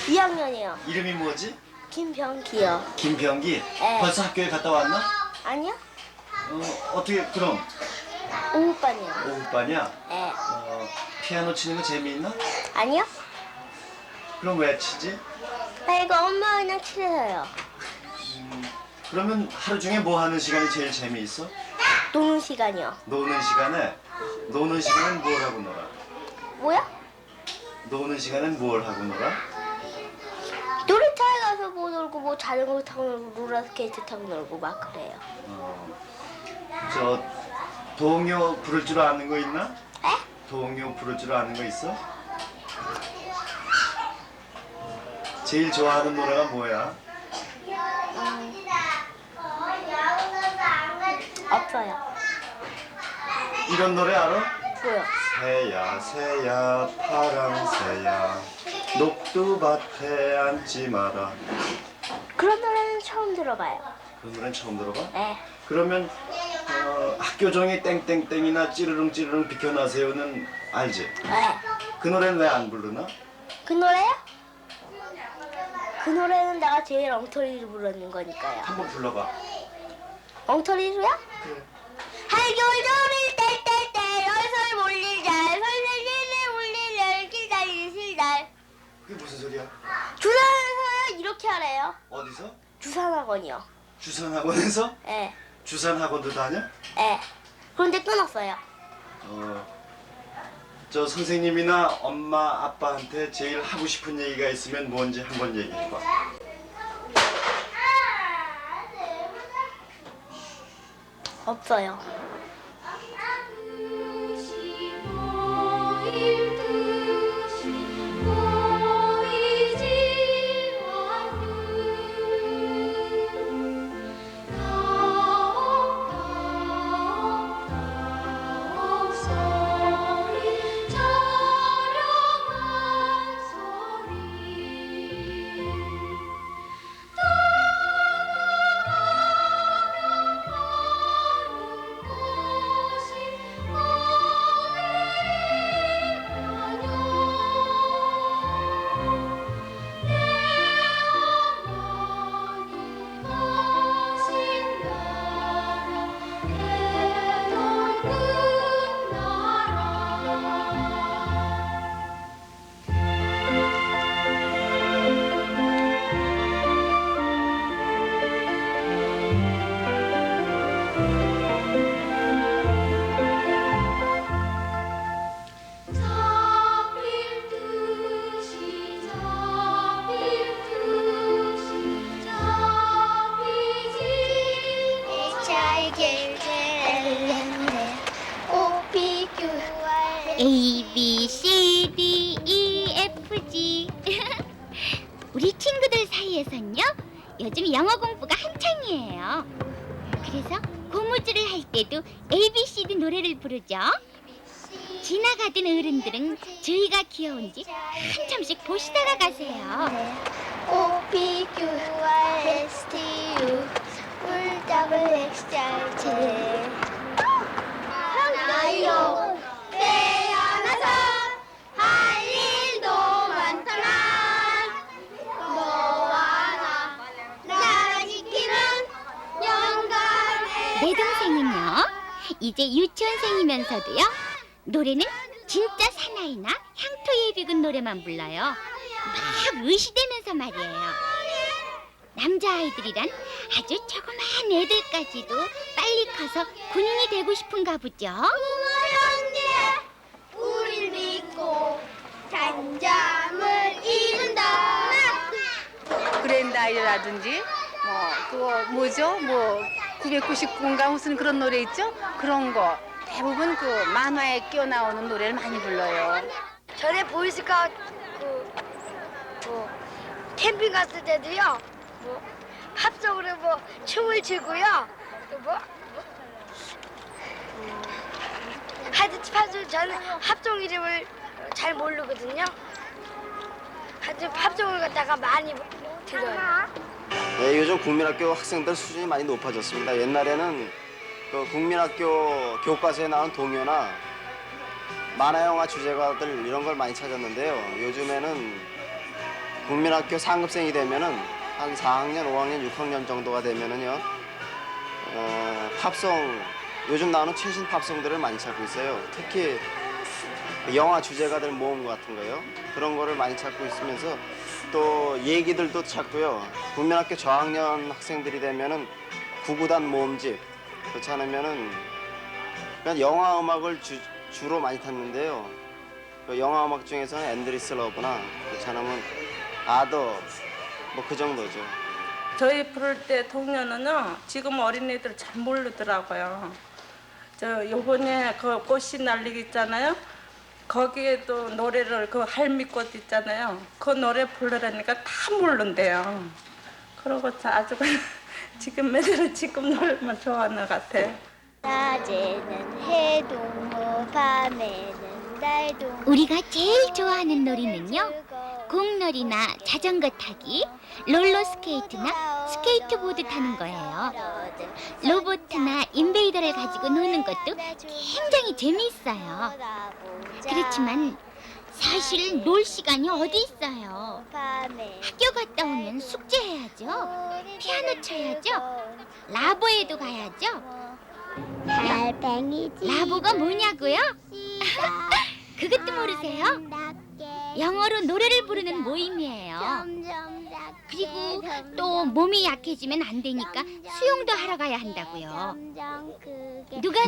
2학년이요. 이름이 뭐지? 김병기요. 김병기? 네. 벌써 학교에 갔다 왔나? 아니요? 어떻게 그럼? 오후반이요. 오후반이야? 네. 피아노 치는 거 재미있나? 아니요? 그럼 왜 치지? 나 이거 엄마 그냥 치래서요. 그러면 하루 중에 뭐 하는 시간이 제일 재미있어? 노는 시간이요. 노는 시간에? 노는 시간엔 뭘 하고 놀아? 뭐야? 노는 시간엔 뭘 하고 놀아? 놀이터에 가서 뭐 놀고 뭐 자전거 타고 놀고 롤러스케이트 타고 놀고 막 그래요. 저 동요 부를 줄 아는 거 있나? 에? 동요 부를 줄 아는 거 있어? 제일 좋아하는 노래가 뭐야? 없어요. 이런 노래 알아? 뭐요? 새야 새야 파랑새야 녹두밭에 앉지 마라. 그런 노래는 처음 들어봐요. 그 노래는 처음 들어봐? 네. 그러면 학교 종이 땡땡땡이나 찌르릉 찌르릉 비켜나세요는 알지? 네. 그 노래는 왜 안 부르나? 그 노래요? 그 노래는 내가 제일 엉터리로 부르는 거니까요. 한번 불러봐. 엉터리로요? 그래. 할겨울이 뗄뗄뗄 얼설 몰리잘 설설리를 몰리를 기다리시달. 그게 무슨 소리야? 주산에서요 이렇게 하래요. 어디서? 주산학원이요. 주산학원에서? 예. 주산학원도 다녀? 예. 그런데 끊었어요. 저 선생님이나 엄마 아빠한테 제일 하고 싶은 얘기가 있으면 뭔지 한번 얘기해봐. 없어요. A, B, C, D, E, F, G. 우리 친구들 사이에선요 요즘 영어 공부가 한창이에요. 그래서 고무줄을 할 때도 A, B, C, D 노래를 부르죠. 지나가던 어른들은 저희가 귀여운지 한참씩 보시다가 가세요. O, P, Q, R, S, T, U 울, W, X, Y, Z. 나요 태어나서 할 일도 많더라. 너와 나 지키는 영감의. 내 동생은요 이제 유치원생이면서도요 노래는 진짜 사나이나 향토 예비군 노래만 불러요. 막 의시되면서 말이에요. 남자아이들이란 아주 조그마한 애들까지도 빨리 커서 군인이 되고 싶은가 보죠. 형제, 우릴 믿고 단잠을 이룬다. 그랜다이라든지 그거 뭐죠? 999인가 무슨 그런 노래 있죠? 그런 거 대부분 그 만화에 끼어 나오는 노래를 많이 불러요. 전에 보이스카우트 캠핑 갔을 때도요 합성으로 춤을 추고요. 하여튼 저는 합종 이름을 잘 모르거든요. 하여튼 합종을 갖다가 많이 들어요. 네, 요즘 국민학교 학생들 수준이 많이 높아졌습니다. 옛날에는 그 국민학교 교과서에 나온 동요나 만화 영화 주제가들 이런 걸 많이 찾았는데요. 요즘에는 국민학교 상급생이 되면은 한 4학년, 5학년, 6학년 정도가 되면은요. 팝송 요즘 나오는 최신 팝송들을 많이 찾고 있어요. 특히 영화 주제가들 모음 같은 거요. 그런 거를 많이 찾고 있으면서 또 얘기들도 찾고요. 국민학교 저학년 학생들이 되면은 구구단 모음집 그렇지 않으면은 그냥 영화 음악을 주로 많이 탔는데요. 그 영화 음악 중에서는 앤드리스 러브나 그렇지 않으면 아더 뭐 그 정도죠. 저희 부를 때 동요는요 지금 어린이들 잘 모르더라고요. 저 요번에 그 꽃이 날리기 있잖아요. 거기에도 노래를 그 할미꽃 있잖아요. 그 노래 부르라니까 다 모른대요. 그러고 아주 지금 매대로 지금 노래만 좋아하는 것 같아요. 낮에는 해동무, 밤에는 달동무. 우리가 제일 좋아하는 놀이는요, 공놀이나 자전거 타기, 롤러스케이트나 스케이트보드 타는 거예요. 로봇이나 인베이더를 가지고 노는 것도 굉장히 재미있어요. 그렇지만 사실 놀 시간이 어디 있어요. 학교 갔다 오면 숙제해야죠. 피아노 쳐야죠. 라보에도 가야죠. 라보가 뭐냐고요? 그것도 모르세요? 영어로 노래를 부르는 모임이에요. 그리고 또 몸이 약해지면 안 되니까 수영도 하러 가야 한다고요.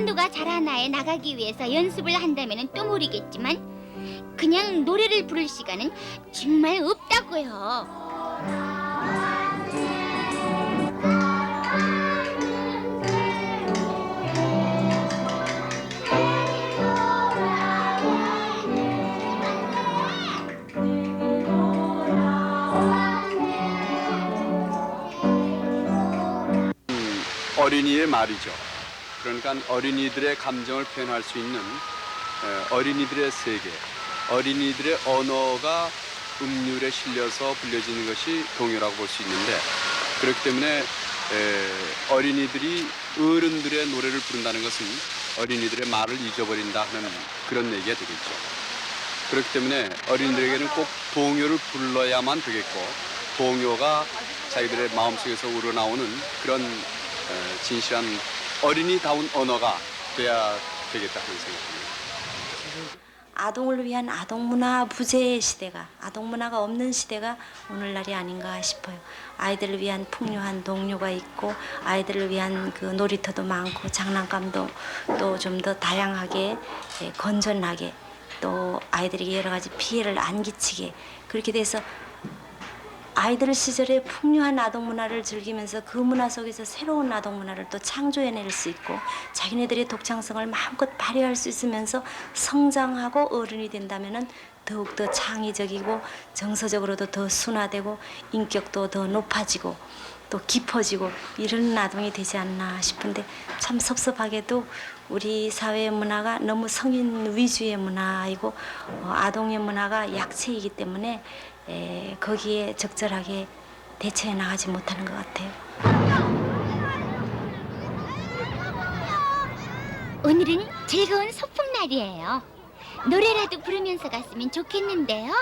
누가 잘하나에 나가기 위해서 연습을 한다면 또 모르겠지만 그냥 노래를 부를 시간은 정말 없다고요. 어린이의 말이죠. 그러니까 어린이들의 감정을 표현할 수 있는 어린이들의 세계, 어린이들의 언어가 음률에 실려서 불려지는 것이 동요라고 볼 수 있는데 그렇기 때문에 어린이들이 어른들의 노래를 부른다는 것은 어린이들의 말을 잊어버린다 하는 그런 얘기가 되겠죠. 그렇기 때문에 어린이들에게는 꼭 동요를 불러야만 되겠고 동요가 자기들의 마음속에서 우러나오는 그런 진실한 어린이다운 언어가 돼야 되겠다 하는 생각입니다. 아동을 위한 아동문화 부재의 시대가, 아동문화가 없는 시대가 오늘날이 아닌가 싶어요. 아이들을 위한 풍요한 동요가 있고 아이들을 위한 그 놀이터도 많고 장난감도 또 좀 더 다양하게 건전하게 또 아이들에게 여러 가지 피해를 안 끼치게 그렇게 돼서 아이들 시절에 풍요한 아동문화를 즐기면서 그 문화 속에서 새로운 아동문화를 또 창조해낼 수 있고 자기네들의 독창성을 마음껏 발휘할 수 있으면서 성장하고 어른이 된다면 더욱더 창의적이고 정서적으로도 더 순화되고 인격도 더 높아지고 또 깊어지고 이런 아동이 되지 않나 싶은데 참 섭섭하게도 우리 사회의 문화가 너무 성인 위주의 문화이고 아동의 문화가 약체이기 때문에 거기에 적절하게 대처해 나가지 못하는 것 같아요. 오늘은 즐거운 소풍날이에요. 노래라도 부르면서 갔으면 좋겠는데요.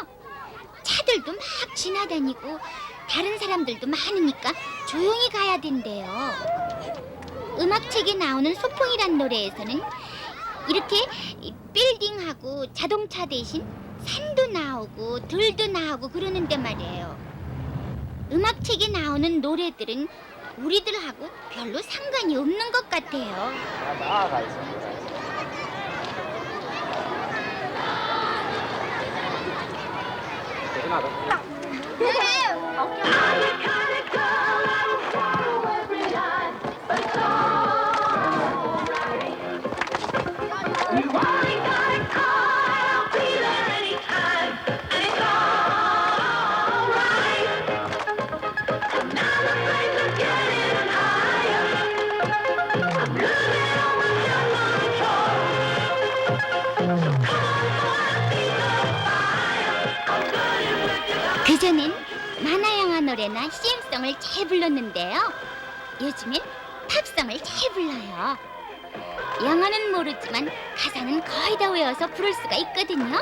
차들도 막 지나다니고 다른 사람들도 많으니까 조용히 가야 된대요. 음악책에 나오는 소풍이란 노래에서는 이렇게 빌딩하고 자동차 대신 산도 나오고 들도 나오고 그러는데 말이에요. 음악책에 나오는 노래들은 우리들하고 별로 상관이 없는 것 같아요. 나아가 있습니다. 그전엔 만화영화 노래나 CM송을 잘 불렀는데요. 요즘엔 팝송을 잘 불러요. 영어는 모르지만 가사는 거의 다 외워서 부를 수가 있거든요.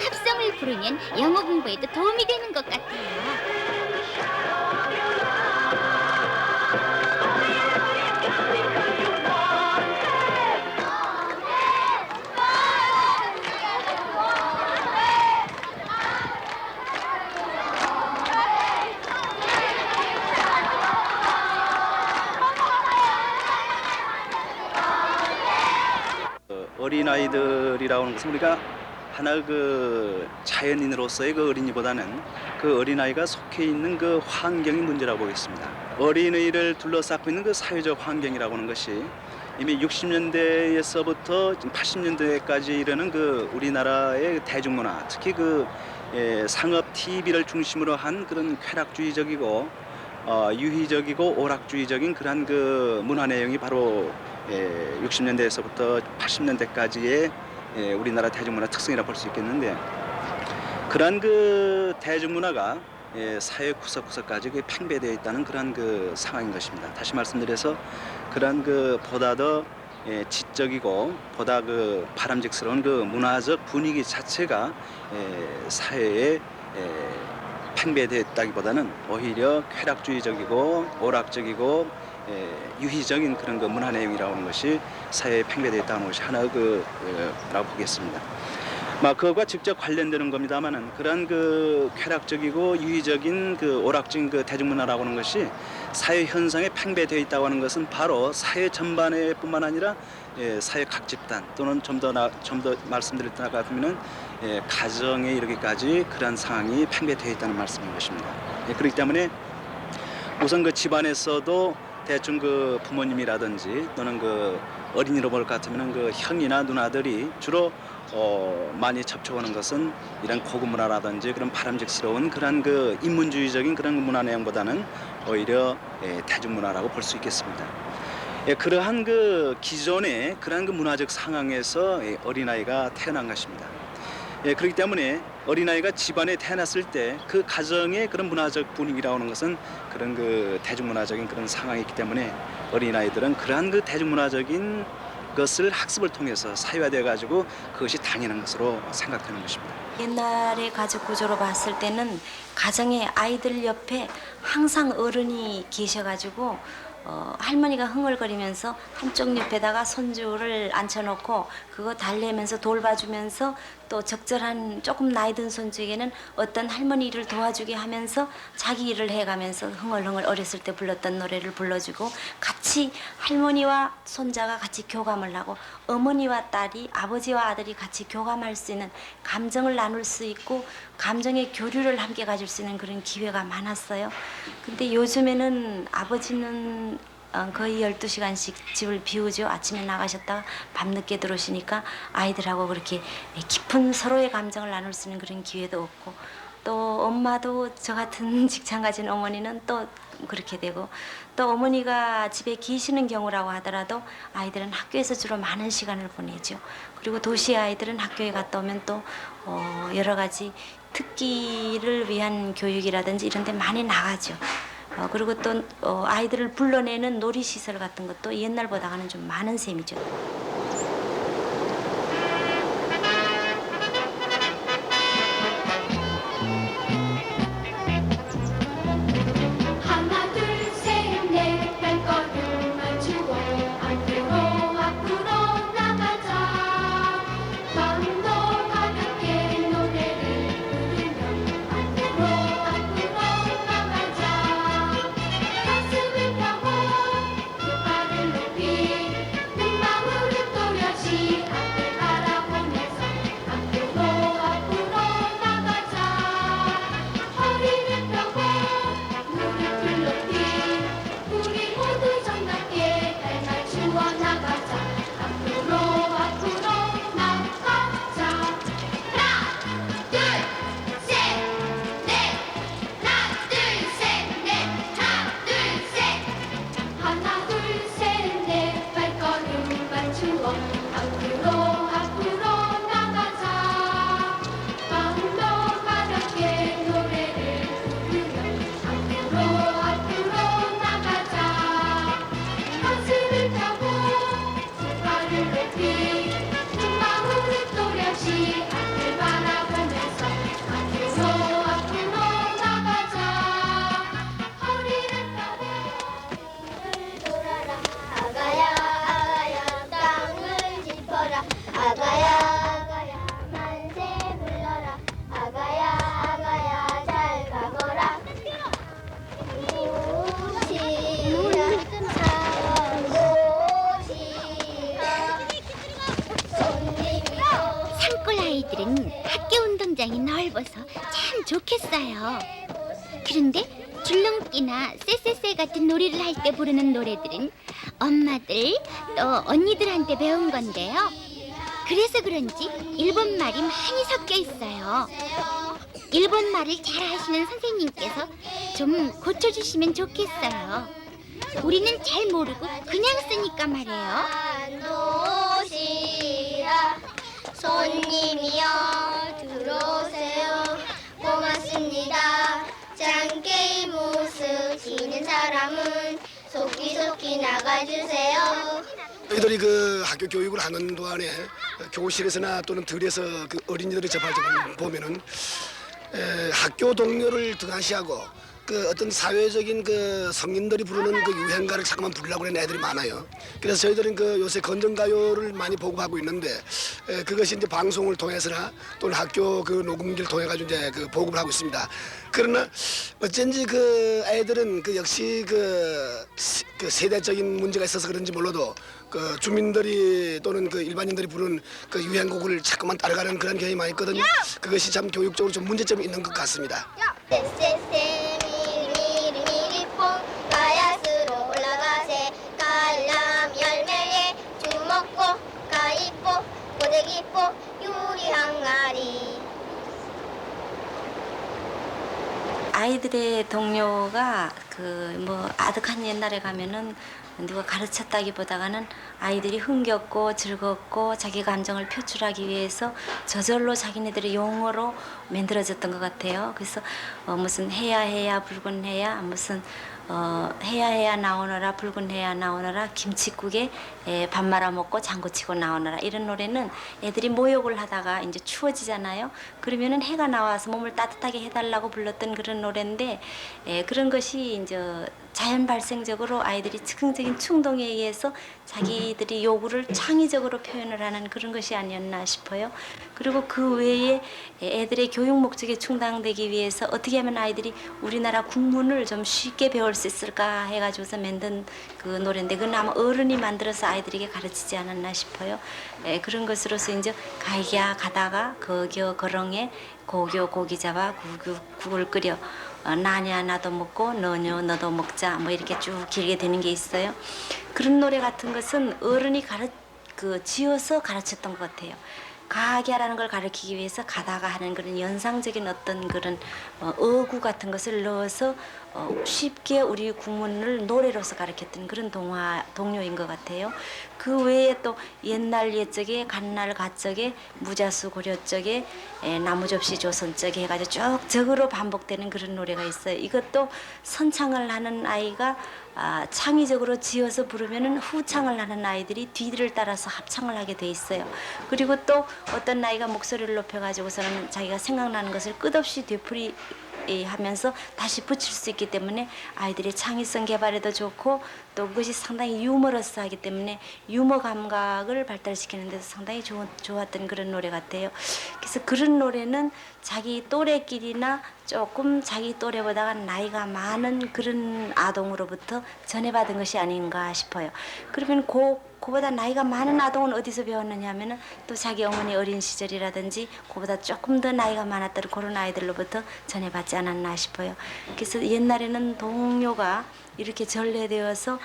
팝송을 춤을 부르면 영어 공부에도 도움이 되는 것 같아요. 어린아이들이라고 하는 것은 우리가 하나 그 자연인으로서의 그 어린이보다는 그 어린아이가 속해 있는 그 환경이 문제라고 보겠습니다. 어린이를 둘러싸고 있는 그 사회적 환경이라고 하는 것이 이미 60년대에서부터 80년대까지 이르는 그 우리나라의 대중문화, 특히 그 상업 TV를 중심으로 한 그런 쾌락주의적이고 유희적이고 오락주의적인 그러한 그 문화 내용이 바로 60년대에서부터 80년대까지의 우리나라 대중문화 특성이라 볼 수 있겠는데, 그러한 그 대중문화가 사회 구석구석까지 팽배되어 있다는 그러한 그 상황인 것입니다. 다시 말씀드려서 그러한 그 보다 더 지적이고 보다 그 바람직스러운 그 문화적 분위기 자체가 사회에 팽배되어 있다기보다는 오히려 쾌락주의적이고 오락적이고 유희적인 그런 그 문화 내용이라고 하는 것이 사회에 팽배되어 있다는 것이 하나 라고 보겠습니다. 그거와 직접 관련되는 겁니다만은 그러한 그 쾌락적이고 유희적인 그 오락적인 그 대중문화라고 하는 것이 사회 현상에 팽배되어 있다고 하는 것은 바로 사회 전반에 뿐만 아니라 사회 각 집단 또는 좀 더 말씀드릴 때 같으면은 가정에 이르기까지 그러한 상황이 팽배되어 있다는 말씀인 것입니다. 그렇기 때문에 우선 그 집안에서도 대충 그 부모님이라든지 또는 그 어린이로 볼 것 같으면 그 형이나 누나들이 주로 많이 접촉하는 것은 이런 고급 문화라든지 그런 바람직스러운 그런 그 인문주의적인 그런 문화 내용보다는 오히려 대중문화라고 볼 수 있겠습니다. 그러한 그 기존의 그러한 그 문화적 상황에서 어린아이가 태어난 것입니다. 그렇기 때문에 어린아이가 집안에 태어났을 때 그 가정의 그런 문화적 분위기라고 하는 것은 그런 그 대중문화적인 그런 상황이 있기 때문에 어린아이들은 그러한 그 대중문화적인 것을 학습을 통해서 사회화되어 가지고 그것이 당연한 것으로 생각되는 것입니다. 옛날의 가족 구조로 봤을 때는 가정의 아이들 옆에 항상 어른이 계셔가지고 할머니가 흥얼거리면서 한쪽 옆에다가 손주를 앉혀놓고 그거 달래면서 돌봐주면서 또 적절한 조금 나이 든 손주에게는 어떤 할머니 일을 도와주게 하면서 자기 일을 해가면서 흥얼흥얼 어렸을 때 불렀던 노래를 불러주고 같이 할머니와 손자가 같이 교감을 하고 어머니와 딸이 아버지와 아들이 같이 교감할 수 있는 감정을 나눌 수 있고 감정의 교류를 함께 가질 수 있는 그런 기회가 많았어요. 근데 요즘에는 아버지는 거의 12시간씩 집을 비우죠. 아침에 나가셨다가 밤늦게 들어오시니까 아이들하고 그렇게 깊은 서로의 감정을 나눌 수 있는 그런 기회도 없고, 또 엄마도 저 같은 직장 가진 어머니는 또 그렇게 되고, 또 어머니가 집에 계시는 경우라고 하더라도 아이들은 학교에서 주로 많은 시간을 보내죠. 그리고 도시 아이들은 학교에 갔다 오면 또 여러 가지 특기를 위한 교육이라든지 이런 데 많이 나가죠. 그리고 또 아이들을 불러내는 놀이시설 같은 것도 옛날보다는 좀 많은 셈이죠. 하나 둘 셋 넷 발걸음만 주고 앞으로 나가자. 마음도 가볍게 노래를 부르며 앞으로 나가자. 가슴을 펴고 두 발을 높이 큰 마음으로 운동장이 넓어서 참 좋겠어요. 그런데 줄넘기나 쎄쎄쎄 같은 놀이를 할 때 부르는 노래들은 엄마들 또 언니들한테 배운 건데요. 그래서 그런지 일본 말이 많이 섞여 있어요. 일본 말을 잘 하시는 선생님께서 좀 고쳐주시면 좋겠어요. 우리는 잘 모르고 그냥 쓰니까 말이에요. 도시락 손님이여 들어오세요. 고맙습니다. 짱게임 웃으시는 사람은 속기속기 나가주세요. 저희들이 그 학교 교육을 하는 동안에 교실에서나 또는 들에서 그 어린이들이 접할 때 보면은 학교 동료를 등한시하고 그 어떤 사회적인 그 성인들이 부르는 그 유행가를 자꾸만 부르려고 하는 애들이 많아요. 그래서 저희들은 그 요새 건전가요를 많이 보급하고 있는데 그것이 이제 방송을 통해서나 또는 학교 그 녹음기를 통해 가지고 이제 그 보급을 하고 있습니다. 그러나 어쩐지 그 애들은 그 역시 그 세대적인 문제가 있어서 그런지 몰라도 그 주민들이 또는 그 일반인들이 부르는 그 유행곡을 자꾸만 따라가는 그런 경향이 많이 있거든요. 그것이 참 교육적으로 좀 문제점이 있는 것 같습니다. 쎄쎄쎄 미리미리 뽕 가야스로 올라가세 깔람 열매에 주먹고 가위뽀 고데기뽀 유리 항아리. 아이들의 동료가 그 뭐 아득한 옛날에 가면은 누가 가르쳤다기보다는 아이들이 흥겹고 즐겁고 자기 감정을 표출하기 위해서 저절로 자기네들의 용어로 만들어졌던 것 같아요. 그래서 무슨 해야 해야 붉은 해야 무슨 해야 해야 나오너라 붉은 해야 나오너라 김칫국에 밥 말아 먹고 장구치고 나오너라 이런 노래는 애들이 모욕을 하다가 이제 추워지잖아요. 그러면은 해가 나와서 몸을 따뜻하게 해달라고 불렀던 그런 노래인데 그런 것이 이제 자연 발생적으로 아이들이 즉흥적인 충동에 의해서 자기들이 요구를 창의적으로 표현을 하는 그런 것이 아니었나 싶어요. 그리고 그 외에 애들의 교육 목적에 충당되기 위해서 어떻게 하면 아이들이 우리나라 국문을 좀 쉽게 배울 수 있을까 해가지고서 만든 그 노래인데 그건 아마 어른이 만들어서 아이들에게 가르치지 않았나 싶어요. 그런 것으로서 이제 가이야 가다가 거겨 거렁에 고교 고기 잡아 국을 끓여 나냐 나도 먹고 너냐 너도 먹자 뭐 이렇게 쭉 길게 되는 게 있어요. 그런 노래 같은 것은 어른이 지어서 가르쳤던 것 같아요. 가게 하라는 걸 가르치기 위해서 가다가 하는 그런 연상적인 어떤 그런 어구 같은 것을 넣어서 쉽게 우리 국문을 노래로서 가르쳤던 그런 동요인 것 같아요. 그 외에 또 옛날 옛적에 갓날 갓적에 무자수 고려적에 나무접시 조선적에 해가지고 쭉 적으로 반복되는 그런 노래가 있어요. 이것도 선창을 하는 아이가 창의적으로 지어서 부르면은 후창을 하는 아이들이 뒤를 따라서 합창을 하게 돼 있어요. 그리고 또 어떤 아이가 목소리를 높여가지고서는 자기가 생각나는 것을 끝없이 되풀이 하면서 다시 붙일 수 있기 때문에 아이들의 창의성 개발에도 좋고 또 그것이 상당히 유머러스하기 때문에 유머 감각을 발달시키는 데서 상당히 좋았던 그런 노래 같아요. 그래서 그런 노래는 자기 또래끼리나 조금 자기 또래보다가 나이가 많은 그런 아동으로부터 전해받은 것이 아닌가 싶어요. 그러면 그보다 나이가 많은 아동은 어디서 배웠느냐 하면은 또 자기 어머니 어린 시절이라든지 그보다 조금 더 나이가 많았던 그런 아이들로부터 전해받지 않았나 싶어요. 그래서 옛날에는 동요가 이렇게 전래되어서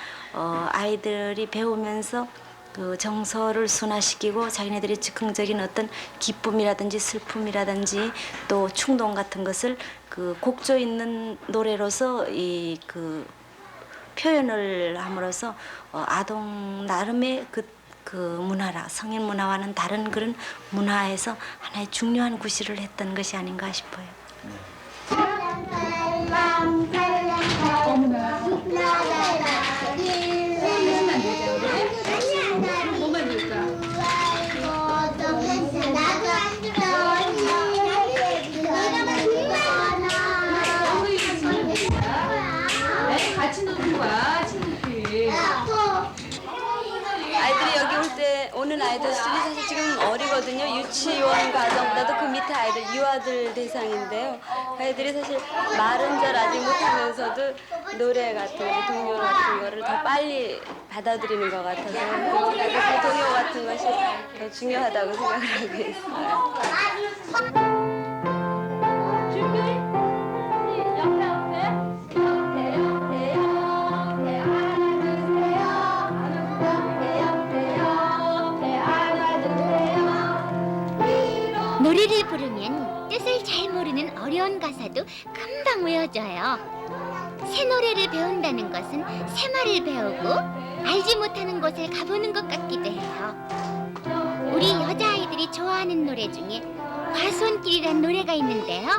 아이들이 배우면서 그 정서를 순화시키고 자기네들의 즉흥적인 어떤 기쁨이라든지 슬픔이라든지 또 충동 같은 것을 그 곡조 있는 노래로서 그 표현을 함으로써 아동 나름의 그 문화라 성인 문화와는 다른 그런 문화에서 하나의 중요한 구실을 했던 것이 아닌가 싶어요. 같이 노는 거야, 친구끼리. 아이들이 여기 오는 아이들 중에 사실 지금 어리거든요. 유치원 과정보다도 그 밑에 아이들 유아들 대상인데요. 아이들이 사실 말은 잘 아직 못하면서도 노래 같은 거, 동요 같은 거를 더 빨리 받아들이는 것 같아서 그 동요 같은 것이 더 중요하다고 생각을 하고 있어요. 들으면 뜻을 잘 모르는 어려운 가사도 금방 외워져요. 새 노래를 배운다는 것은 새 말을 배우고 알지 못하는 곳을 가보는 것 같기도 해요. 우리 여자아이들이 좋아하는 노래 중에 과수원길이란 노래가 있는데요.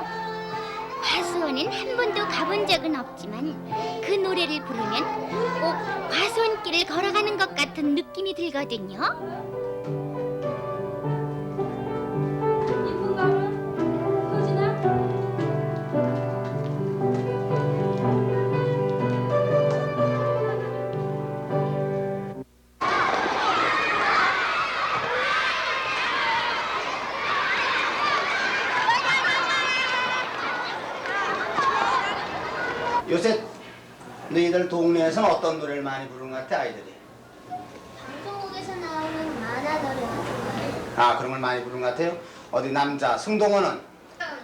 과수원은 한 번도 가본 적은 없지만 그 노래를 부르면 꼭 과수원길을 걸어가는 것 같은 느낌이 들거든요. 이쁜 가면 효진아? 요새 너희들 동네에서는 어떤 노래를 많이 부르는 것 같아, 아이들이? 방송국에서 나오는 만화 노래 같은 아, 그런 걸 많이 부르는 것 같아요? 어디 남자, 승동원은?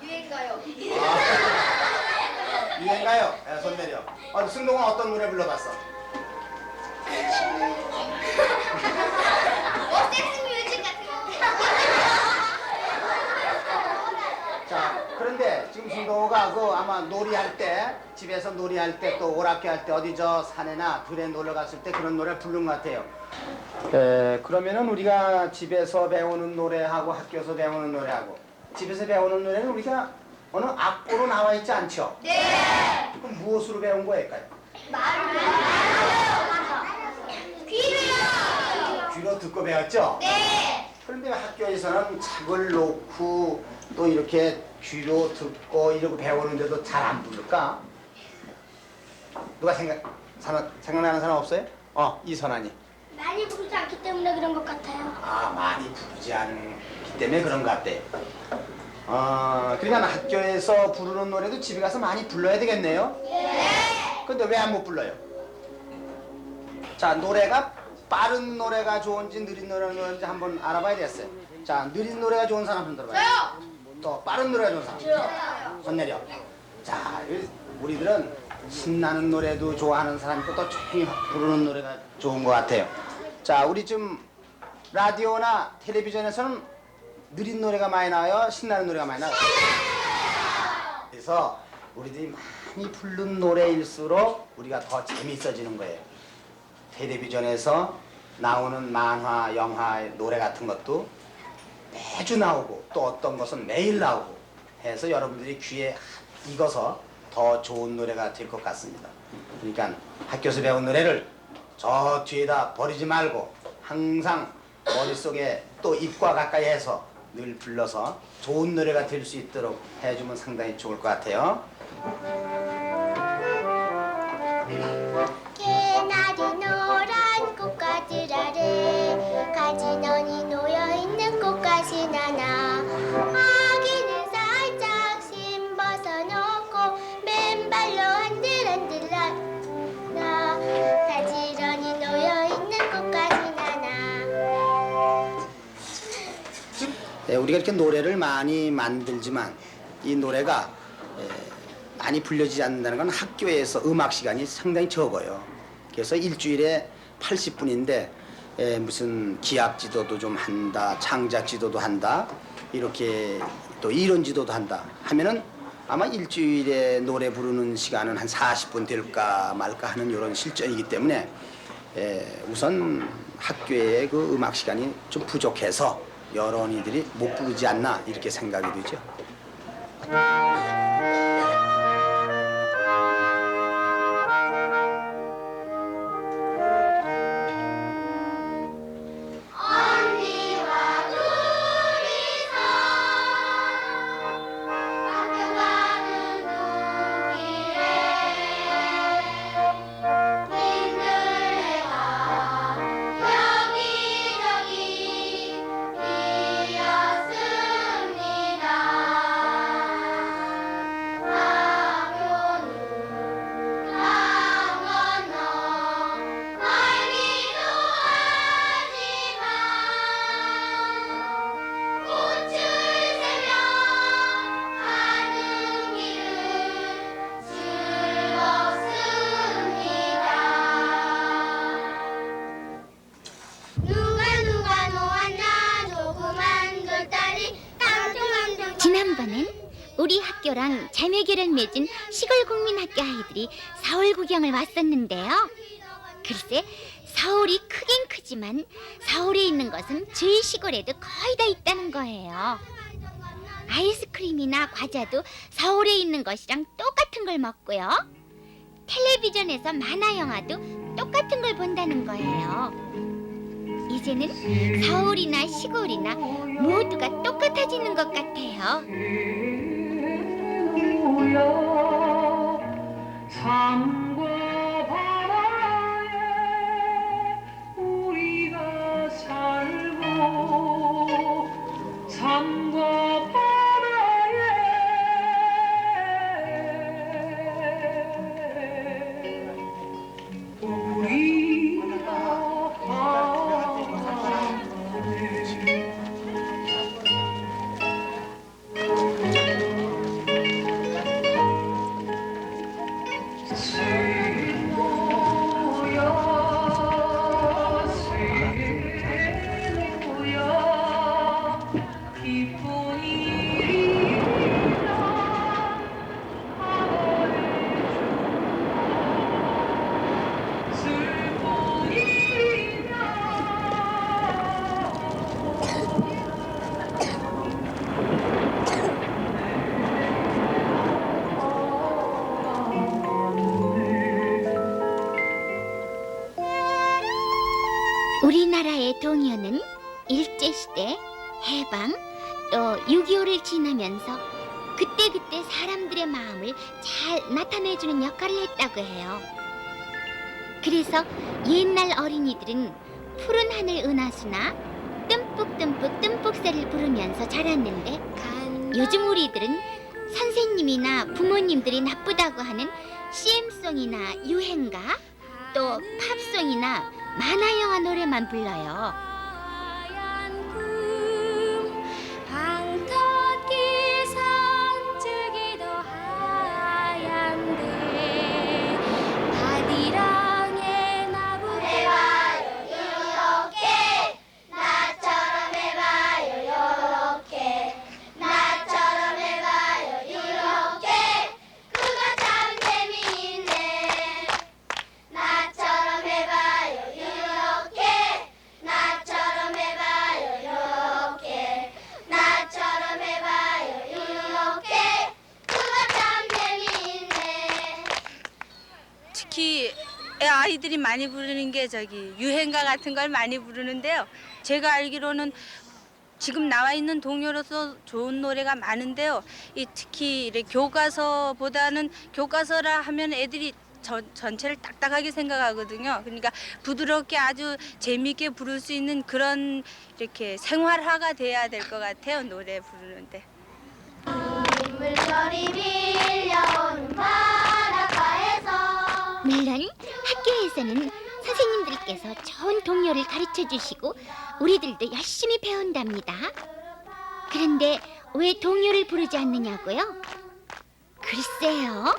유행가요. 유행가요? 야, 손 내려. 승동원 어떤 노래 불러봤어? 섹스 뮤직 같은 거. 자, 그런데 지금 승동호가 아마 놀이할 때, 집에서 놀이할 때 또 오락기 할 때 어디 저 산에나 들에 놀러 갔을 때 그런 노래 부르는 것 같아요. 그러면은 우리가 집에서 배우는 노래하고 학교에서 배우는 노래하고 집에서 배우는 노래는 우리가 어느 악보로 나와 있지 않죠? 네. 그럼 무엇으로 배운 거일까요? 귀로요. 귀로 듣고 배웠죠? 네. 그런데 학교에서는 책을 놓고 또 이렇게 귀로 듣고 이러고 배우는데도 잘 안 부를까? 누가 생각나는 사람 없어요? 이선아니. 많이 부르지 않기 때문에 그런 것 같아요. 아, 많이 부르지 않기 때문에 그런 것 같대. 그러니까 학교에서 부르는 노래도 집에 가서 많이 불러야 되겠네요? 네. 근데 왜 안 못 불러요? 자, 노래가 빠른 노래가 좋은지 느린 노래가 좋은지 한번 알아봐야 되겠어요. 자, 느린 노래가 좋은 사람 한번 들어봐요. 저요. 또 빠른 노래가 좋은 사람. 저요. 손 내려. 자, 우리들은 신나는 노래도 좋아하는 사람이고 또 조용히 부르는 노래가 좋은 것 같아요. 자, 우리 좀 라디오나 텔레비전에서는 느린 노래가 많이 나와요? 신나는 노래가 많이 나와요? 그래서 우리들이 많이 부른 노래일수록 우리가 더 재밌어지는 거예요. 텔레비전에서 나오는 만화, 영화의 노래 같은 것도 매주 나오고 또 어떤 것은 매일 나오고 해서 여러분들이 귀에 익어서 더 좋은 노래가 될 것 같습니다. 그러니까 학교에서 배운 노래를 저 뒤에다 버리지 말고 항상 머릿속에 또 입과 가까이 해서 늘 불러서 좋은 노래가 될 수 있도록 해주면 상당히 좋을 것 같아요. 개나리 노란 꽃가지 아래 가지런히 놓여있는 꽃가지 나나 아기는 살짝 심 벗어놓고 맨발로 한들한들 나 가지런히 놓여있는 꽃가지 나나. 우리가 이렇게 노래를 많이 만들지만 이 노래가 많이 불려지지 않는다는 건 학교에서 음악 시간이 상당히 적어요. 그래서 일주일에 80분인데 무슨 기악 지도도 좀 한다, 창작 지도도 한다, 이렇게 또 이론 지도도 한다 하면은 아마 일주일에 노래 부르는 시간은 한 40분 될까 말까 하는 이런 실정이기 때문에 우선 학교의 그 음악 시간이 좀 부족해서 여러 이들이 못 부르지 않나 이렇게 생각이 되죠. 지난번엔 우리 학교랑 자매 결연 맺은 시골 국민학교 아이들이 서울 구경을 왔었는데요. 글쎄 서울이 크긴 크지만 서울에 있는 것은 저희 시골에도 거의 다 있다는 거예요. 아이스크림이나 과자도 서울에 있는 것이랑 똑같은 걸 먹고요. 텔레비전에서 만화 영화도 똑같은 걸 본다는 거예요. 이제는 서울이나 시골이나 모두가 똑같아지는 것 같아요. 산과 바다에 우리가 살고 산과 바다에 우리가 우리나라의 동요는 일제시대, 해방, 또 6.25를 지나면서 그때그때 사람들의 마음을 잘 나타내주는 역할을 했다고 해요. 그래서 옛날 어린이들은 푸른 하늘 은하수나 뜸뿍뜸뿍 뜸뿍새를 부르면서 자랐는데 요즘 우리들은 선생님이나 부모님들이 나쁘다고 하는 CM송이나 유행가 또 팝송이나 만화 영화 노래만 불러요. 방탄기 산적이 더 하얀데 바디랑에 나무 해봐요 요렇게 나처럼 해봐요 요렇게 나처럼 해봐요 요렇게 그거 참 재미있네 나처럼 해봐요 요렇게 나처럼 해봐요 요렇게 나처럼 해봐요 요렇게 그거 참 재미있네. 특히 아이들이 많이 부르는 게 저기 유행가 같은 걸 많이 부르는데요. 제가 알기로는 지금 나와 있는 동요로서 좋은 노래가 많은데요. 이 특히 이렇게 교과서보다는 교과서라 하면 애들이 전체를 딱딱하게 생각하거든요. 그러니까 부드럽게 아주 재미있게 부를 수 있는 그런 이렇게 생활화가 돼야 될 것 같아요. 노래 부르는데. 물결이 밀려오는 바닷가에서 물론 학교에서는 선생님들께서 좋은 동요를 가르쳐 주시고 우리들도 열심히 배운답니다. 그런데 왜 동요를 부르지 않느냐고요? 글쎄요.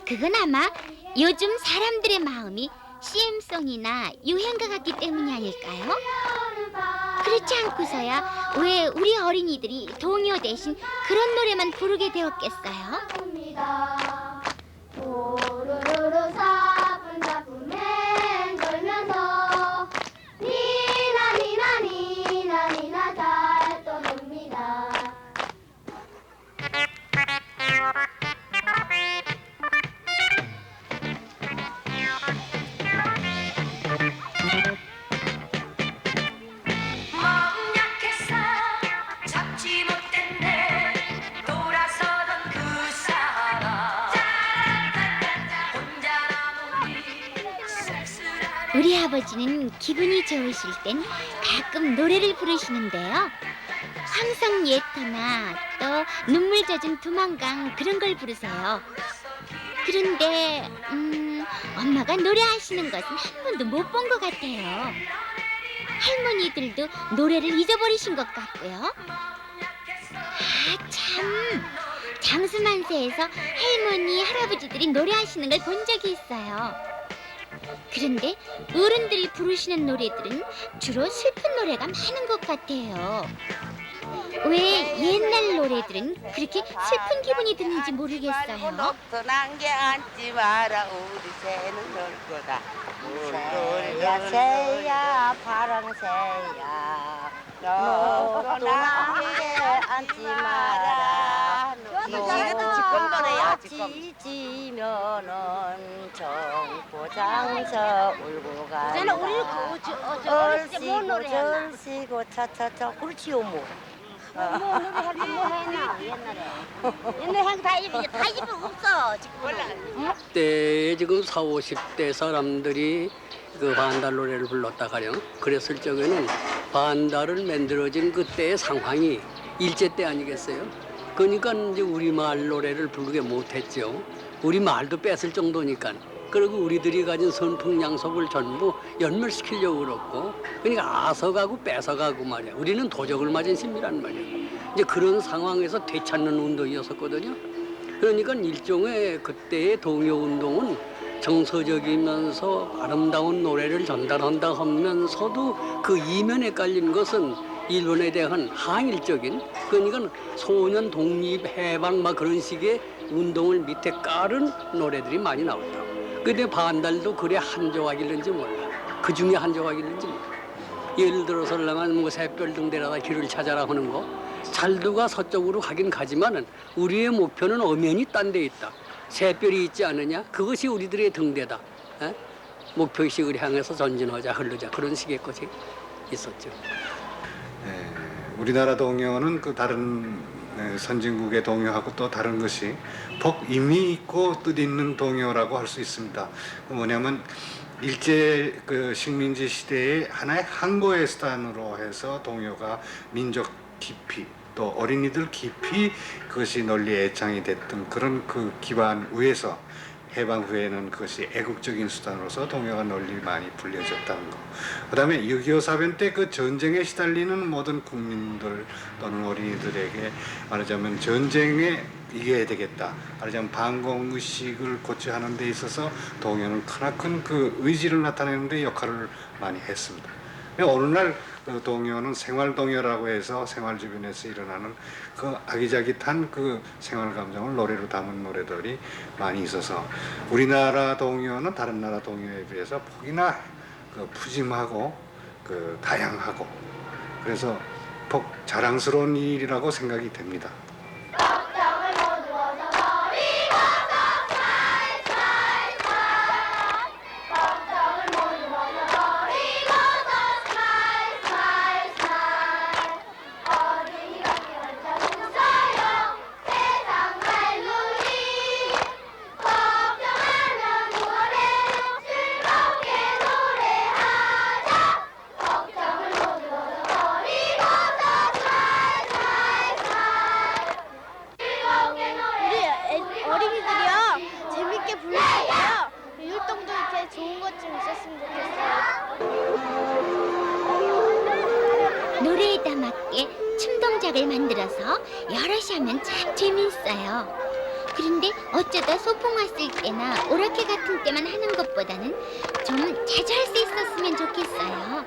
그건 아마 요즘 사람들의 마음이 CM송이나 유행가 같기 때문이 아닐까요? 그렇지 않고서야 왜 우리 어린이들이 동요 대신 그런 노래만 부르게 되었겠어요? 도로로로 사뿐사뿐 맴돌면서 니나 니나 니나 니나 잘 떠놉니다. 마음 약해서 잡지 못했네 돌아서던 그 사람 혼자 남으니 쓸쓸한 우리 아버지는 기분이 좋으실 땐 가끔 노래를 부르시는데요. 황성 예터나 또 눈물 젖은 두만강 그런 걸 부르세요. 그런데 엄마가 노래하시는 것은 한 번도 못 본 것 같아요. 할머니들도 노래를 잊어버리신 것 같고요. 아, 참! 장수만세에서 할머니, 할아버지들이 노래하시는 걸 본 적이 있어요. 그런데 어른들이 부르시는 노래들은 주로 슬픈 노래가 많은 것 같아요. 왜 옛날 노래들은 그렇게 슬픈 기분이 드는지 모르겠어요. 난게 앉지 마라 우리 새는 놀 거다. 새야 새야 파랑새야 너도 난게 앉지 마라. 이것도 지금 노래야 지금. 지면은 정포장서 울고 가라. 얼씨고 절씨고 차차차 그렇지요 뭐. 뭐 노래하지 뭐 했나 옛날에 한 다 입이 없어 지금 몰라. 그때 지금 40, 50대 사람들이 그 반달 노래를 불렀다 가령 그랬을 적에는 반달을 만들어진 그때의 상황이 일제 때 아니겠어요? 그러니까 이제 우리말 노래를 부르게 못했죠. 우리 말도 뺏을 정도니까. 그리고 우리들이 가진 선풍양속을 전부 연멸시키려고 그렇고, 그러니까 앗아가고 뺏어가고 말이야. 우리는 도적을 맞은 심이란 말이야. 이제 그런 상황에서 되찾는 운동이었었거든요. 그러니까 일종의 그때의 동요운동은 정서적이면서 아름다운 노래를 전달한다 하면서도 그 이면에 깔린 것은 일본에 대한 항일적인, 그러니까 소년 독립 해방 막 그런 식의 운동을 밑에 깔은 노래들이 많이 나왔다고. 근데 반달도 그래 한조하길는지 몰라. 그 중에 한조하길는지 몰라. 예를 들어서 뭐 새별 등대라다 길을 찾아라 하는 거, 잘두가 서쪽으로 가긴 가지만은 우리의 목표는 엄연히 딴 데 있다. 새별이 있지 않느냐? 그것이 우리들의 등대다. 에? 목표의식을 향해서 전진하자, 흐르자, 그런 식의 것이 있었죠. 우리나라 동요는 그 다른 선진국의 동요하고 또 다른 것이 복 의미 있고 뜻 있는 동요라고 할 수 있습니다. 뭐냐면 일제 그 식민지 시대의 하나의 항거의 수단으로 해서 동요가 민족 깊이 또 어린이들 깊이 그것이 널리 애창이 됐던 그런 그 기반 위에서 해방 후에는 그것이 애국적인 수단으로서 동요가 널리 많이 불려졌다는 거. 그다음에 6.25 사변 때 그 전쟁에 시달리는 모든 국민들 또는 어린이들에게 말하자면 전쟁에 이겨야 되겠다. 말하자면 반공의식을 고취하는 데 있어서 동요는 크나큰 그 의지를 나타내는 데 역할을 많이 했습니다. 어느 날 그 동요는 생활동요라고 해서 생활 주변에서 일어나는 그 아기자기한 그 생활 감정을 노래로 담은 노래들이 많이 있어서 우리나라 동요는 다른 나라 동요에 비해서 폭이나 그 푸짐하고 그 다양하고 그래서 복 자랑스러운 일이라고 생각이 됩니다. 어린이들이요 재밌게 부를 수 있고요. 율동도 이렇게 좋은 것 좀 있었으면 좋겠어요. 노래에다 맞게 춤 동작을 만들어서 여럿이 하면 참 재미있어요. 그런데 어쩌다 소풍 왔을 때나 오락회 같은 때만 하는 것보다는 좀 자주 할 수 있었으면 좋겠어요.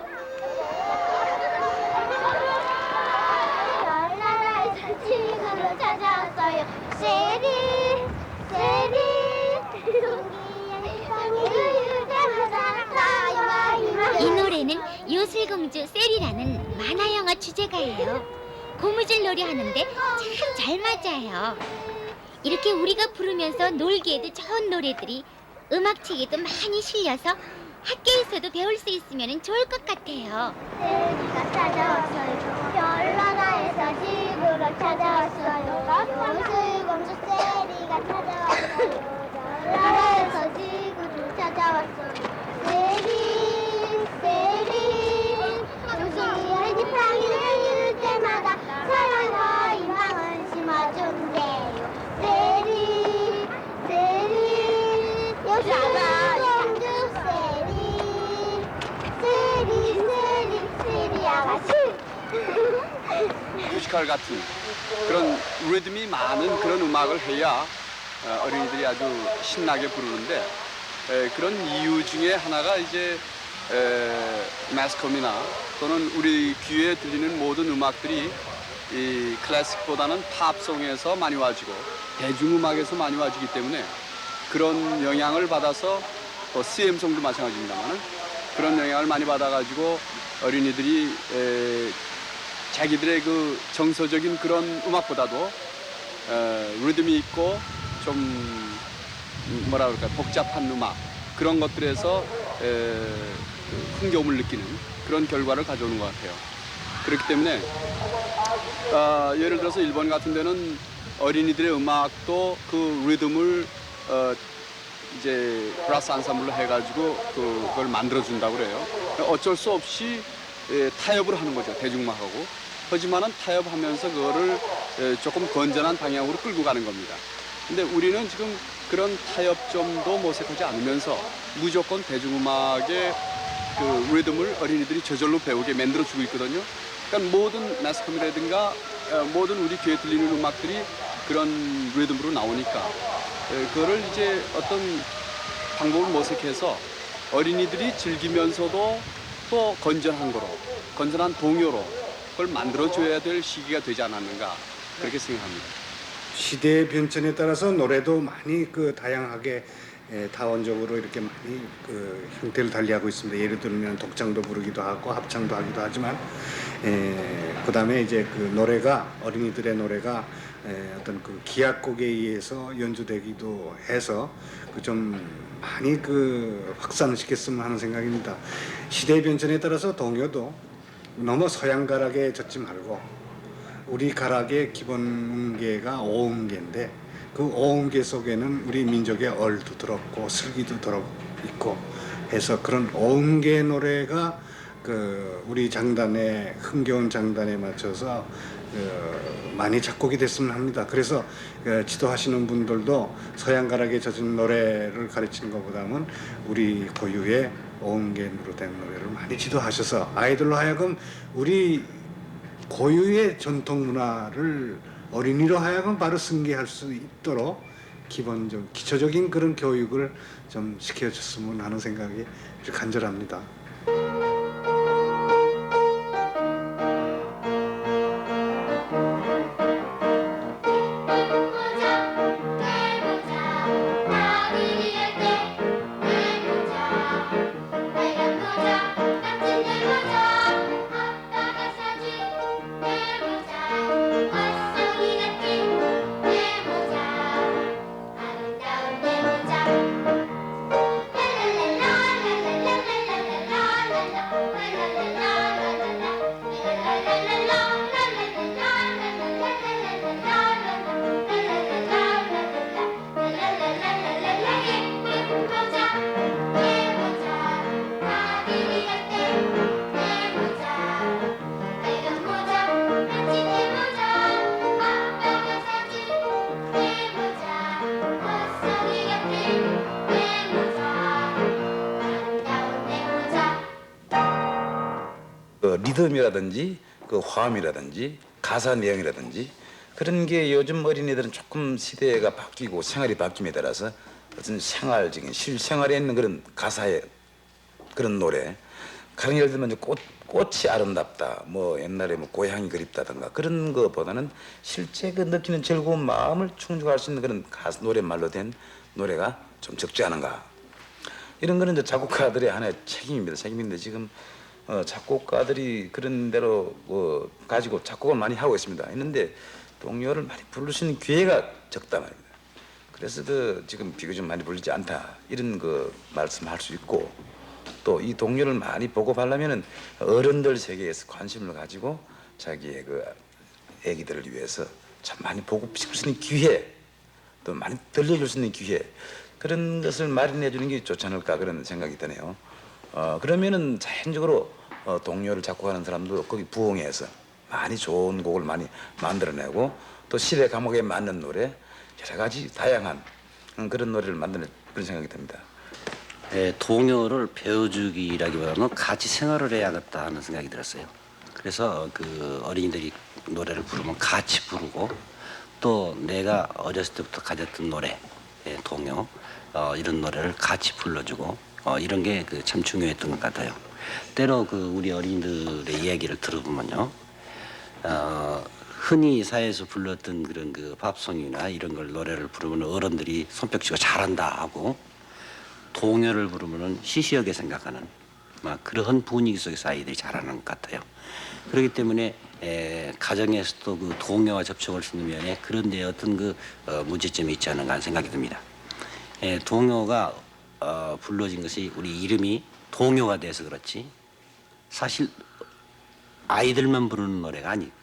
별나라에서 친구로 찾아왔어요. 세리 이 노래는 요술공주 세리라는 만화 영화 주제가예요. 고무줄 놀이 하는데 참 잘 맞아요. 이렇게 우리가 부르면서 놀기에도 좋은 노래들이 음악책에도 많이 실려서 학교에서도 배울 수 있으면 좋을 것 같아요. 세리가 찾아왔어요. 별나라에서 집으로 찾아왔어요. 요술공주 세리가 찾아왔어요. 별나라에서 집으로 찾아왔어요. 세리 요술의 지팡이를 이룰 때마다 사랑과 희망을 심어준대요. 세리 요술공주 세리 아가씨. 뮤지컬 같은 그런 리듬이 많은 그런 음악을 해야 어린이들이 아주 신나게 부르는데 그런 이유 중에 하나가 이제 매스컴이나 또는 우리 귀에 들리는 모든 음악들이 이 클래식보다는 팝송에서 많이 와지고 대중음악에서 많이 와지기 때문에 그런 영향을 받아서 또 CM송도 마찬가지입니다만은 그런 영향을 많이 받아가지고 어린이들이 자기들의 그 정서적인 그런 음악보다도 리듬이 있고 좀 뭐라 그럴까 복잡한 음악 그런 것들에서 흥겨움을 느끼는 그런 결과를 가져오는 것 같아요. 그렇기 때문에 예를 들어서 일본 같은 데는 어린이들의 음악도 그 리듬을 이제 브라스 안sam블로 해가지고 그걸 만들어준다고 그래요. 어쩔 수 없이 타협을 하는 거죠, 대중음악하고. 하지만은 타협하면서 그거를 조금 건전한 방향으로 끌고 가는 겁니다. 근데 우리는 지금 그런 타협점도 모색하지 않으면서 무조건 대중음악의 그 리듬을 어린이들이 저절로 배우게 만들어주고 있거든요. 그러니까 모든 매스컴이라든가 모든 우리 귀에 들리는 음악들이 그런 리듬으로 나오니까 그거를 이제 어떤 방법을 모색해서 어린이들이 즐기면서도 또 건전한 거로, 건전한 동요로 그걸 만들어줘야 될 시기가 되지 않았는가 그렇게 생각합니다. 시대의 변천에 따라서 노래도 많이 그 다양하게 다원적으로 이렇게 많이 그 형태를 달리하고 있습니다. 예를 들면 독창도 부르기도 하고 합창도 하기도 하지만 그다음에 이제 그 노래가 어린이들의 노래가 어떤 그 기악곡에 의해서 연주되기도 해서 그 좀 많이 그 확산시켰으면 하는 생각입니다. 시대의 변천에 따라서 동요도 너무 서양 가락에 젖지 말고 우리 가락의 기본 음계가 오음계인데 그 오음계 속에는 우리 민족의 얼도 들었고 슬기도 들어있고 해서 그런 오음계 노래가 그 우리 장단에 흥겨운 장단에 맞춰서 많이 작곡이 됐으면 합니다. 그래서 지도하시는 분들도 서양 가락에 젖은 노래를 가르치는 것보다는 우리 고유의 오음계로 된 노래를 많이 지도하셔서 아이들로 하여금 우리 고유의 전통 문화를 어린이로 하여금 바로 승계할 수 있도록 기초적인 그런 교육을 좀 시켜줬으면 하는 생각이 간절합니다. 리듬이라든지 그 화음이라든지 가사 내용이라든지 그런 게 요즘 어린이들은 조금 시대가 바뀌고 생활이 바뀜에 따라서 어떤 생활적인 실생활에 있는 그런 가사의 그런 노래 가령 예를 들면 꽃이 아름답다 뭐 옛날에 뭐 고향이 그립다든가 그런 것보다는 실제 그 느끼는 즐거운 마음을 충족할 수 있는 그런 노래 말로 된 노래가 좀 적지 않은가 이런 거는 이제 작곡가들의 하나의 책임인데 지금 작곡가들이 그런 대로 가지고 작곡을 많이 하고 있습니다. 있는데 동요를 많이 부를 수 있는 기회가 적다 말입니다. 그래서 지금 비교적 많이 불리지 않다 이런 그 말씀할 수 있고 또 이 동요를 많이 보급하려면은 어른들 세계에서 관심을 가지고 자기의 그 애기들을 위해서 참 많이 보급시킬 수 있는 기회 또 많이 들려줄 수 있는 기회 그런 것을 마련해 주는 게 좋지 않을까 그런 생각이 드네요. 그러면은 자연적으로 동요를 작곡하는 사람도 거기 부응해서 많이 좋은 곡을 많이 만들어내고 또 시대 감옥에 맞는 노래 여러 가지 다양한 그런 노래를 만드는 그런 생각이 듭니다. 동요를 배워주기라기보다는 같이 생활을 해야겠다 하는 생각이 들었어요. 그래서 그 어린이들이 노래를 부르면 같이 부르고 또 내가 어렸을 때부터 가졌던 노래, 동요 이런 노래를 같이 불러주고 이런 게 참 중요했던 것 같아요. 때로 그 우리 어린이들의 이야기를 들어보면요, 흔히 사회에서 불렀던 그런 그 팝송이나 이런 걸 노래를 부르면 어른들이 손뼉치고 잘한다 하고 동요를 부르면은 시시하게 생각하는 막 그런 분위기 속에서 아이들이 자라는 것 같아요. 그렇기 때문에 가정에서도 그 동요와 접촉할 수 있는 면에 그런 데 어떤 그 문제점이 있지 않은가 하는 생각이 듭니다. 동요가 불러진 것이 우리 이름이 동요가 돼서 그렇지 사실 아이들만 부르는 노래가 아니에요.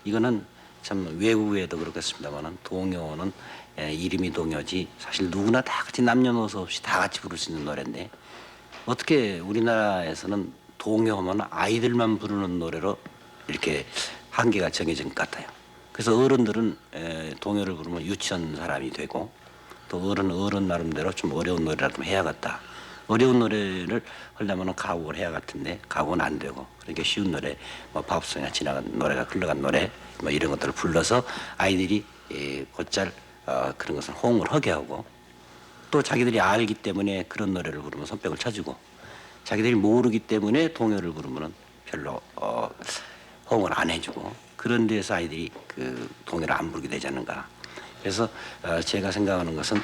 이거는 참 외국에도 그렇겠습니다만은 동요는 이름이 동요지 사실 누구나 다 같이 남녀노소 없이 다 같이 부를 수 있는 노래인데 어떻게 우리나라에서는 동요하면 아이들만 부르는 노래로 이렇게 한계가 정해진 것 같아요. 그래서 어른들은 동요를 부르면 유치한 사람이 되고 또 어른 나름대로 좀 어려운 노래라도 해야겠다. 어려운 노래를 하려면 가곡을 해야 같은데 가곡은 안 되고 그러니까 쉬운 노래, 뭐 팝송이나 지나간 노래가 흘러간 노래 뭐 이런 것들을 불러서 아이들이 곧잘 그런 것을 호응을 하게 하고 또 자기들이 알기 때문에 그런 노래를 부르면 손뼉을 쳐주고 자기들이 모르기 때문에 동요를 부르면 별로 호응을 안 해주고 그런 데서 아이들이 그 동요를 안 부르게 되지 않는가. 그래서 제가 생각하는 것은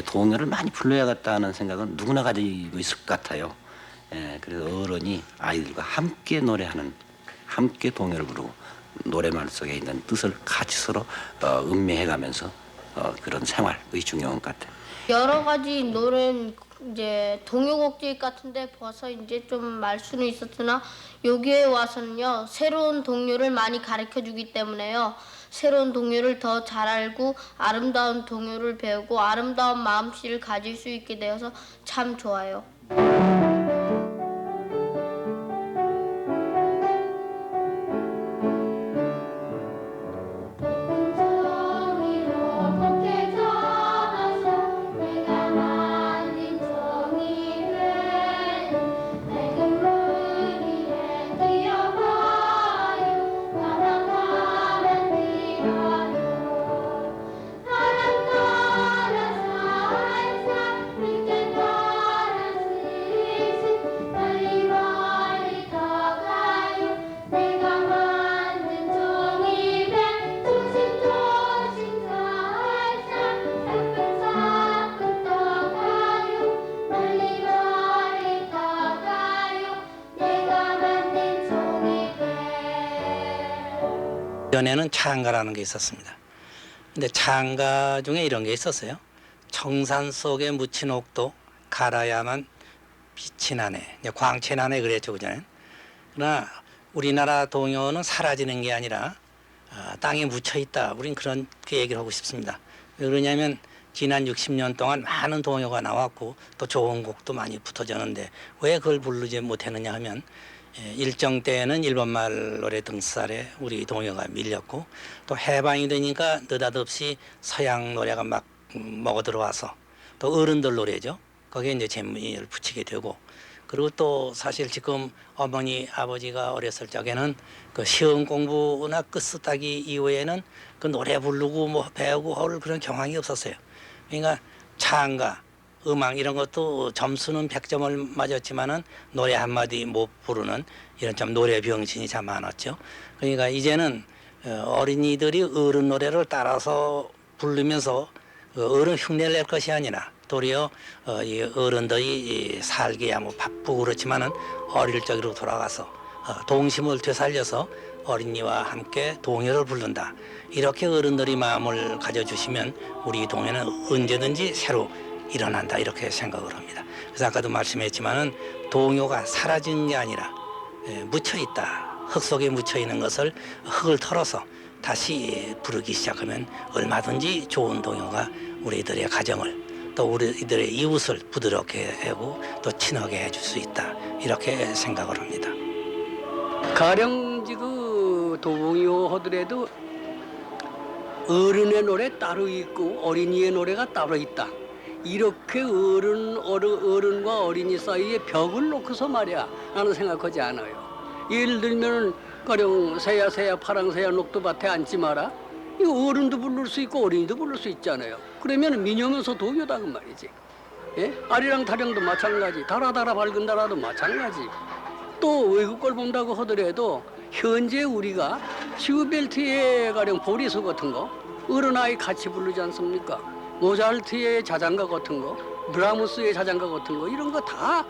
동요를 많이 불러야겠다는 생각은 누구나 가지고 있을 것 같아요. 그래서 어른이 아이들과 함께 노래하는, 함께 동요를 부르고 노래말 속에 있는 뜻을 같이 서로 음미해가면서 그런 생활의 중요한 것 같아요. 여러 가지 노래는 이제 동요곡집 같은데 봐서 이제 좀 말 수는 있었으나 여기에 와서는요 새로운 동요를 많이 가르쳐 주기 때문에요 새로운 동요를 더 잘 알고 아름다운 동요를 배우고 아름다운 마음씨를 가질 수 있게 되어서 참 좋아요. 전에는 창가라는 게 있었습니다. 근데 창가 중에 이런 게 있었어요. 청산 속에 묻힌 옥도 갈아야만 빛이 나네. 광채 나네 그랬죠, 그전에. 그러나 우리나라 동요는 사라지는 게 아니라 땅에 묻혀 있다. 우린 그렇게 얘기를 하고 싶습니다. 왜 그러냐면 지난 60년 동안 많은 동요가 나왔고 또 좋은 곡도 많이 붙어졌는데 왜 그걸 부르지 못했느냐 하면 일정 때에는 일본말 노래 등살에 우리 동요가 밀렸고 또 해방이 되니까 느닷없이 서양 노래가 막 먹어 들어와서 또 어른들 노래죠. 거기에 이제 재미를 붙이게 되고 그리고 또 사실 지금 어머니 아버지가 어렸을 적에는 그 시험 공부나 끝쓰다기 이후에는 그 노래 부르고 뭐 배우고 할 그런 경황이 없었어요. 그러니까 창가 음악 이런 것도 점수는 100점을 맞았지만은 노래 한마디 못 부르는 이런 좀 노래 병신이 참 많았죠. 그러니까 이제는 어린이들이 어른 노래를 따라서 부르면서 어른 흉내를 낼 것이 아니라 도리어 이 어른들이 살기야 뭐 바쁘고 그렇지만은 어릴 적으로 돌아가서 동심을 되살려서 어린이와 함께 동요를 부른다. 이렇게 어른들이 마음을 가져주시면 우리 동요는 언제든지 새로 일어난다 이렇게 생각을 합니다. 그래서 아까도 말씀했지만은 동요가 사라진 게 아니라 묻혀 있다. 흙 속에 묻혀 있는 것을 흙을 털어서 다시 부르기 시작하면 얼마든지 좋은 동요가 우리들의 가정을 또 우리들의 이웃을 부드럽게 하고 또 친하게 해줄 수 있다. 이렇게 생각을 합니다. 가령 동요 하더라도 어른의 노래 따로 있고 어린이의 노래가 따로 있다. 이렇게 어른과 어린이 사이에 벽을 놓고서 말이야 나는 생각하지 않아요. 예를 들면 가령 새야 파랑새야 녹두밭에 앉지 마라. 이거 어른도 부를 수 있고 어린이도 부를 수 있잖아요. 그러면 민요면서 동요다 그 말이지. 예? 아리랑 타령도 마찬가지. 달아 밝은 달아도 마찬가지. 또 외국 걸 본다고 하더라도 현재 우리가 슈벨트의 가령 보리수 같은 거 어른아이 같이 부르지 않습니까? 모차르트의 자장가 같은 거, 브라무스의 자장가 같은 거 이런 거 다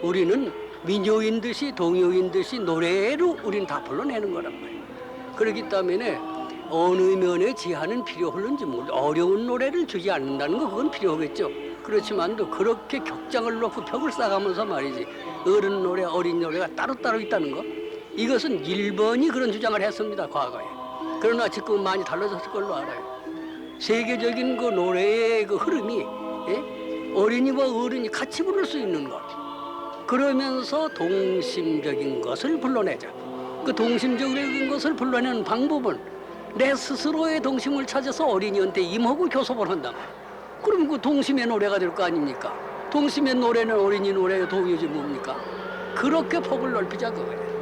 우리는 민요인 듯이 동요인 듯이 노래로 우리는 다 불러내는 거란 말이에요. 그렇기 때문에 어느 면에 지하는 필요 없는지 모르 어려운 노래를 주지 않는다는 거 그건 필요하겠죠. 그렇지만도 그렇게 격장을 놓고 벽을 쌓아가면서 말이지 어른 노래, 어린 노래가 따로따로 있다는 거 이것은 일본이 그런 주장을 했습니다, 과거에. 그러나 지금 많이 달라졌을 걸로 알아요. 세계적인 그 노래의 그 흐름이 어린이와 어른이 같이 부를 수 있는 것. 그러면서 동심적인 것을 불러내자. 그 동심적인 것을 불러내는 방법은 내 스스로의 동심을 찾아서 어린이한테 임하고 교섭을 한다. 그럼 그 동심의 노래가 될 거 아닙니까? 동심의 노래는 어린이 노래의 동요지 뭡니까? 그렇게 폭을 넓히자 그거예요.